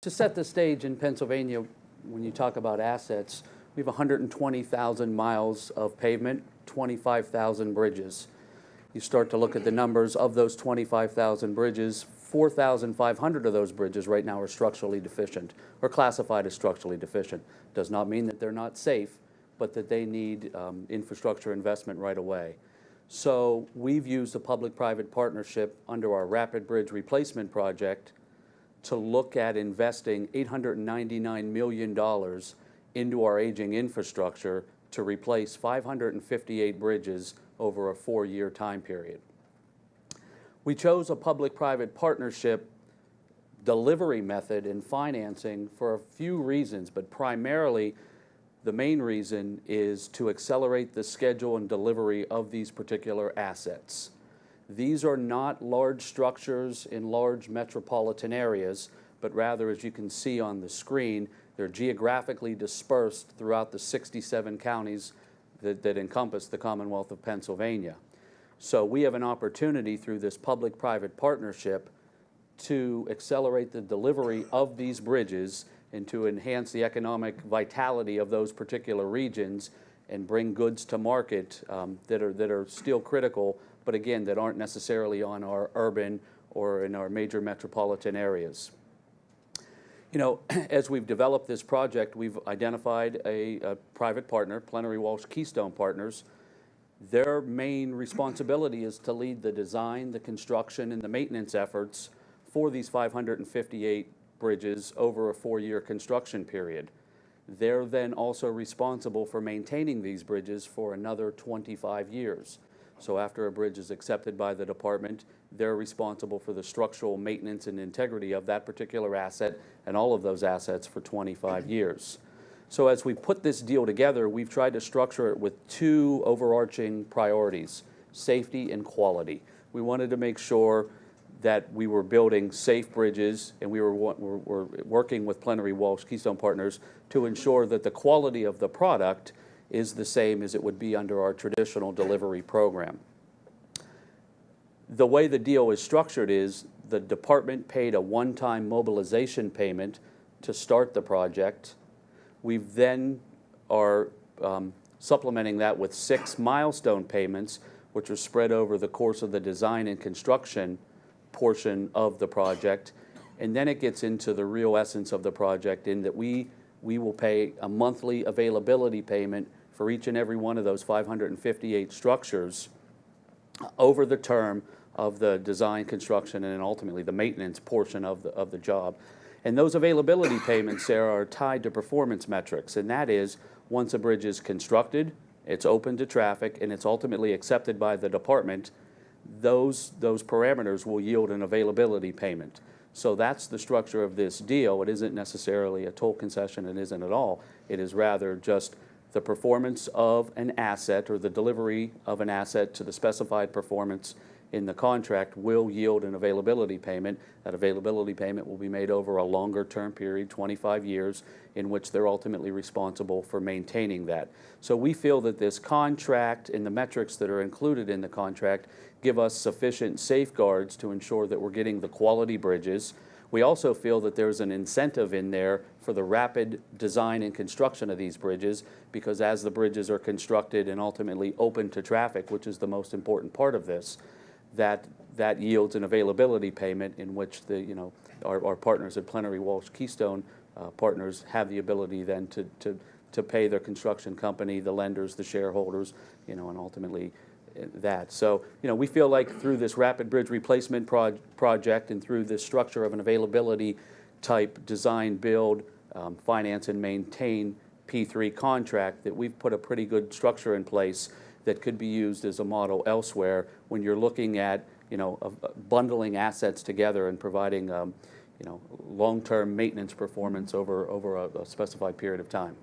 To set the stage in Pennsylvania, when you talk about assets, we have 120,000 miles of pavement, 25,000 bridges. You start to look at the numbers of those 25,000 bridges, 4,500 of those bridges right now are structurally deficient or classified as structurally deficient. Does not mean that they're not safe, but that they need infrastructure investment right away. So we've used a public-private partnership under our Rapid Bridge Replacement Project to look at investing $899 million into our aging infrastructure to replace 558 bridges over a 4-year time period. We chose a public-private partnership delivery method and financing for a few reasons, but primarily the main reason is to accelerate the schedule and delivery of these particular assets. These are not large structures in large metropolitan areas, but rather, as you can see on the screen, they're geographically dispersed throughout the 67 counties that encompass the Commonwealth of Pennsylvania. So we have an opportunity through this public-private partnership to accelerate the delivery of these bridges and to enhance the economic vitality of those particular regions and bring goods to market that are still critical, but again, that aren't necessarily on our urban or in our major metropolitan areas. You know, as we've developed this project, we've identified a private partner, Plenary Walsh Keystone Partners. Their main responsibility is to lead the design, the construction, and the maintenance efforts for these 558 bridges over a 4-year construction period. They're then also responsible for maintaining these bridges for another 25 years. So after a bridge is accepted by the department, they're responsible for the structural maintenance and integrity of that particular asset and all of those assets for 25 years. So as we put this deal together, we've tried to structure it with two overarching priorities: safety and quality. We wanted to make sure that we were building safe bridges, and we're working with Plenary Walsh Keystone Partners to ensure that the quality of the product is the same as it would be under our traditional delivery program. The way the deal is structured is the department paid a one-time mobilization payment to start the project. We then are supplementing that with 6 milestone payments, which are spread over the course of the design and construction portion of the project. And then it gets into the real essence of the project in that we will pay a monthly availability payment for each and every one of those 558 structures over the term of the design, construction, and ultimately the maintenance portion of the job. And those availability payments, Sarah, are tied to performance metrics, and that is once a bridge is constructed, it's open to traffic, and it's ultimately accepted by the department, those parameters will yield an availability payment. So that's the structure of this deal. It isn't necessarily a toll concession, it isn't at all. It is rather just the performance of an asset or the delivery of an asset to the specified performance in the contract will yield an availability payment. That availability payment will be made over a longer term period, 25 years, in which they're ultimately responsible for maintaining that. So we feel that this contract and the metrics that are included in the contract give us sufficient safeguards to ensure that we're getting the quality bridges. We also feel that there's an incentive in there for the rapid design and construction of these bridges, because as the bridges are constructed and ultimately open to traffic, which is the most important part of this, that yields an availability payment in which our partners at Plenary Walsh Keystone Partners have the ability then to pay their construction company, the lenders, the shareholders, and ultimately that. So, we feel like through this rapid bridge replacement project and through this structure of an availability type design, build, finance, and maintain P3 contract, that we've put a pretty good structure in place that could be used as a model elsewhere when you're looking at, bundling assets together and providing, long-term maintenance performance over a specified period of time.